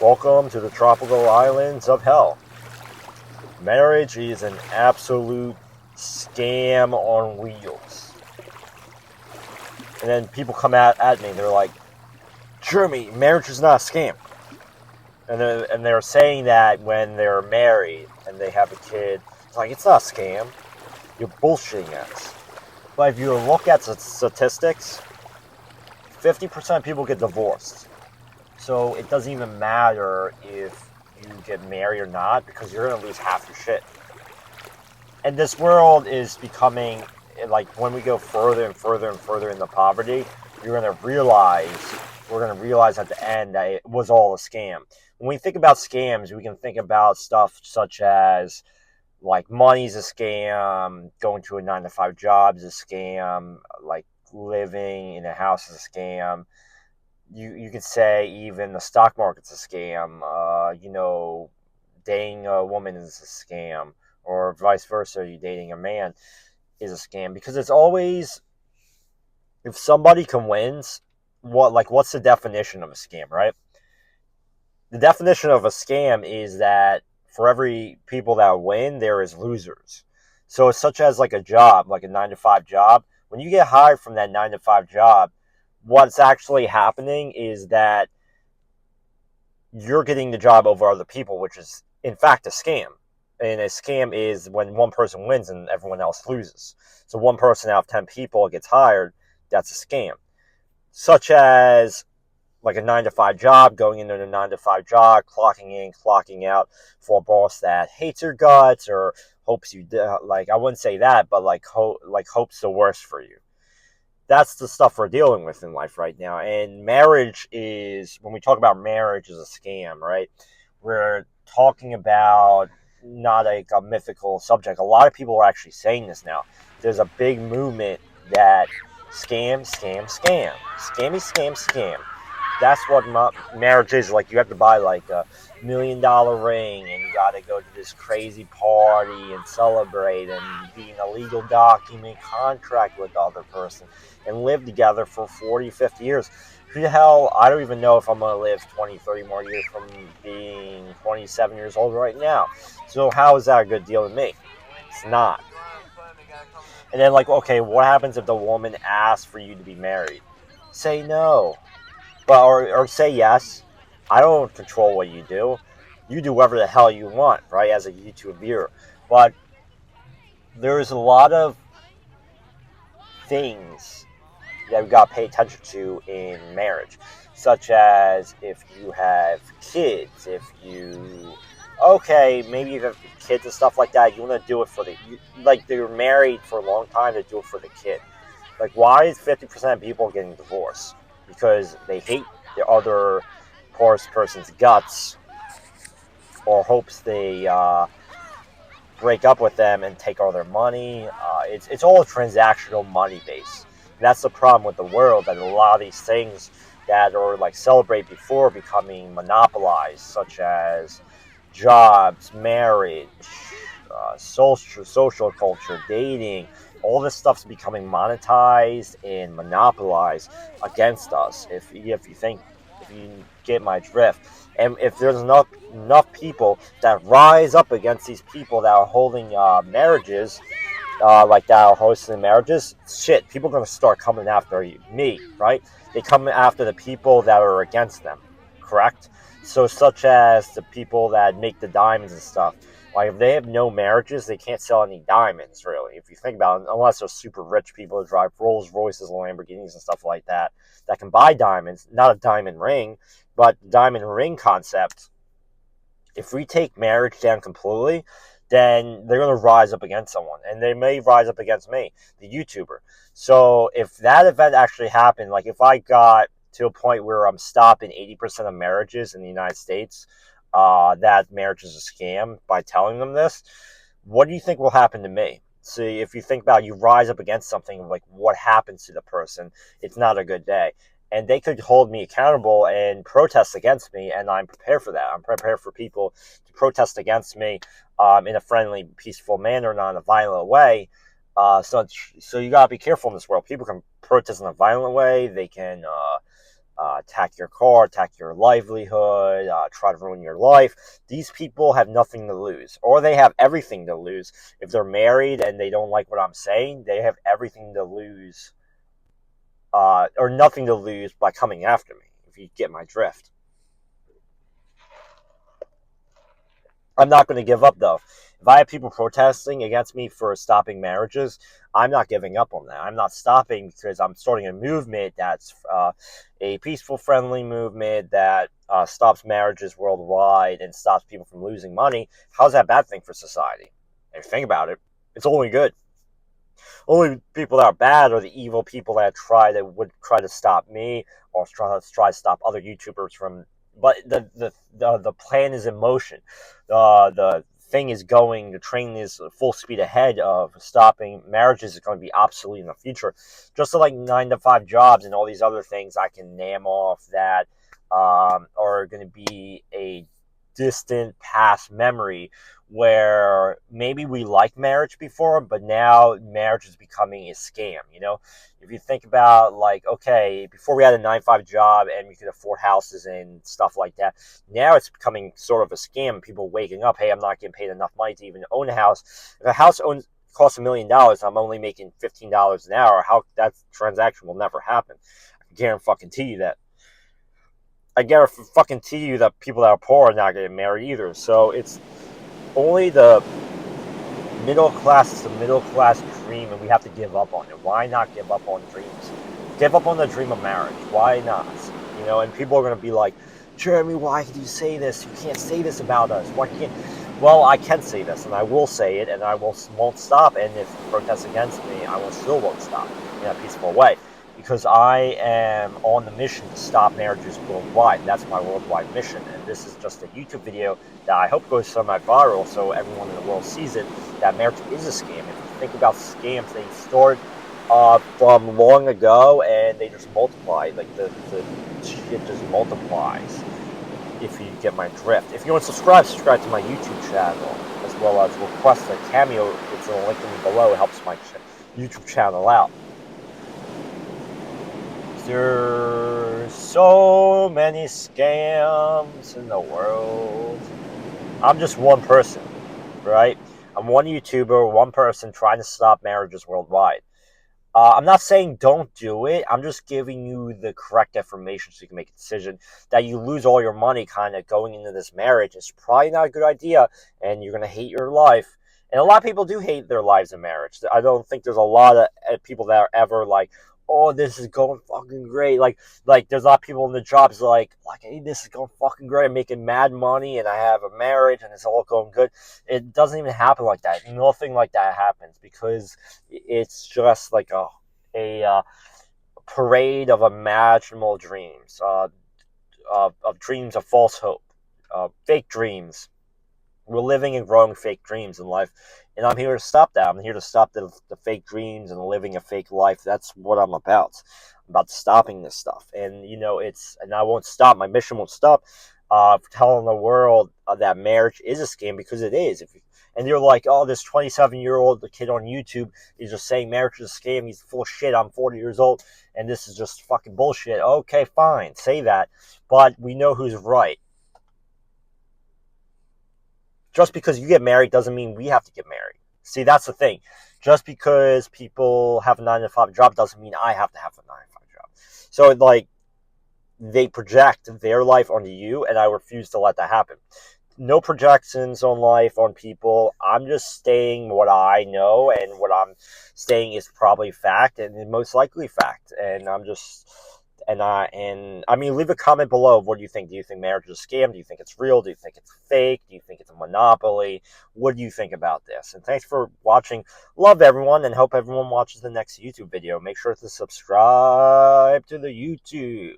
Welcome to the tropical islands of hell. Marriage is an absolute scam on wheels. And then people come at me, they're like, Jeremy, marriage is not a scam. And they're saying that when they're married and they have a kid. It's like, it's not a scam. You're bullshitting us. But if you look at the statistics, 50% of people get divorced. So it doesn't even matter if you get married or not, because you're going to lose half your shit. And this world is becoming, like, when we go further and further and further into poverty, we're going to realize at the end that it was all a scam. When we think about scams, we can think about stuff such as, like, money's a scam, going to a 9-to-5 job is a scam, like, living in a house is a scam. You could say even the stock market's a scam. Dating a woman is a scam, or vice versa. You dating a man is a scam, because it's always, if somebody can win, what's the definition of a scam, right? The definition of a scam is that for every people that win, there is losers. So it's such as like a job, like a 9-to-5 job. When you get hired from that 9-to-5 job, what's actually happening is that you're getting the job over other people, which is in fact a scam. And a scam is when one person wins and everyone else loses. So one person out of 10 people gets hired, that's a scam. Such as like a 9-to-5 job, going into a 9-to-5 job, clocking in, clocking out for a boss that hates your guts or hopes you, I wouldn't say that, but hopes the worst for you. That's the stuff we're dealing with in life right now. And marriage is, when we talk about marriage as a scam, right? We're talking about not like a mythical subject. A lot of people are actually saying this now. There's a big movement that scam, scam, scam. Scammy, scam, scam. That's what marriage is. Like, you have to buy like a $1 million ring, and you got to go to this crazy party and celebrate and be in a legal document contract with the other person and live together for 40, 50 years. Who the hell, I don't even know if I'm going to live 20, 30 more years from being 27 years old right now. So how is that a good deal to me? It's not. And then, like, okay, what happens if the woman asks for you to be married? Say no. But or say yes. I don't control what you do. You do whatever the hell you want, right, as a YouTube viewer. But there's a lot of things that we've got to pay attention to in marriage, such as if you have kids, maybe you have kids and stuff like that, you want to do it for they're married for a long time to do it for the kid. Like, why is 50% of people getting divorced? Because they hate the other poor person's guts, or hopes they break up with them and take all their money. It's all transactional money based. That's the problem with the world, that a lot of these things that are like celebrate before becoming monopolized, such as jobs, marriage, social culture, dating. All this stuff's becoming monetized and monopolized against us. If you get my drift, and if there's enough people that rise up against these people that are holding marriages, like that are hosting marriages, shit, people are gonna start coming after me, right? They come after the people that are against them, correct? So, such as the people that make the diamonds and stuff. Like, if they have no marriages, they can't sell any diamonds, really. If you think about it, unless they're super rich people that drive Rolls Royces, Lamborghinis, and stuff like that can buy diamonds, not a diamond ring, but diamond ring concept. If we take marriage down completely, then they're going to rise up against someone, and they may rise up against me, the YouTuber. So if that event actually happened, like if I got to a point where I'm stopping 80% of marriages in the United States, that marriage is a scam, by telling them this, what do you think will happen to me? See, if you think about it, you rise up against something, like what happens to the person, it's not a good day. And they could hold me accountable and protest against me, and I'm prepared for that. I'm prepared for people to protest against me in a friendly, peaceful manner, not in a violent way. So you gotta be careful in this world. People can protest in a violent way. They can attack your car, attack your livelihood, try to ruin your life. These people have nothing to lose, or they have everything to lose. If they're married and they don't like what I'm saying, they have everything to lose, or nothing to lose by coming after me, if you get my drift. I'm not going to give up, though. If I have people protesting against me for stopping marriages, I'm not giving up on that. I'm not stopping because I'm starting a movement that's a peaceful, friendly movement that stops marriages worldwide and stops people from losing money. How's that a bad thing for society? If you think about it, it's only good. Only people that are bad are the evil people that would try to stop me or try to stop other YouTubers from. But the plan is in motion. The thing is going. The train is full speed ahead of stopping marriages. Is going to be obsolete in the future. Just like 9 to 5 jobs and all these other things, I can name off that are going to be a distant past memory where maybe we liked marriage before, but now marriage is becoming a scam. If you think about, like, okay, before we had a 9 to 5 job and we could afford houses and stuff like that, now it's becoming sort of a scam. People waking up, hey, I'm not getting paid enough money to even own a house. If a house costs $1 million, I'm only making $15 an hour. How that transaction will never happen. I guarantee you that. I guarantee you that people that are poor are not getting married either. So it's only the middle class. It's the middle class dream, and we have to give up on it. Why not give up on dreams? Give up on the dream of marriage. Why not? And people are going to be like, Jeremy, why did you say this? You can't say this about us. Why can't? Well, I can say this, and I will say it, and I won't stop. And if you protest against me, I still won't stop in a peaceful way. Because I am on the mission to stop marriages worldwide. That's my worldwide mission. And this is just a YouTube video that I hope goes semi-viral so everyone in the world sees it, that marriage is a scam. If you think about scams, they start from long ago and they just multiply. Like the shit just multiplies, if you get my drift. If you want to subscribe to my YouTube channel, as well as request a cameo. It's in the link below. It helps my YouTube channel out. There's so many scams in the world. I'm just one person, right? I'm one YouTuber, one person trying to stop marriages worldwide. I'm not saying don't do it. I'm just giving you the correct information so you can make a decision. That you lose all your money kind of going into this marriage is probably not a good idea, and you're going to hate your life. And a lot of people do hate their lives in marriage. I don't think there's a lot of people that are ever like, oh, this is going fucking great. Like there's a lot of people in the jobs like, hey, this is going fucking great. I'm making mad money and I have a marriage and it's all going good. It doesn't even happen like that. Nothing like that happens because it's just like a parade of imaginable dreams, of dreams of false hope, fake dreams. We're living and growing fake dreams in life, and I'm here to stop that. I'm here to stop the fake dreams and living a fake life. That's what I'm about. I'm about stopping this stuff, and and I won't stop. My mission won't stop. Telling the world that marriage is a scam, because it is. And you're like, oh, this 27-year-old kid on YouTube is just saying marriage is a scam. He's full of shit. I'm 40 years old, and this is just fucking bullshit. Okay, fine, say that, but we know who's right. Just because you get married doesn't mean we have to get married. See, that's the thing. Just because people have a 9 to 5 job doesn't mean I have to have a 9 to 5 job. So, they project their life onto you, and I refuse to let that happen. No projections on life on people. I'm just saying what I know, and what I'm saying is probably fact, and most likely fact. And I'm just... leave a comment below. What do you think? Do you think marriage is a scam? Do you think it's real? Do you think it's fake? Do you think it's a monopoly? What do you think about this? And thanks for watching. Love everyone, and hope everyone watches the next YouTube video. Make sure to subscribe to the YouTube.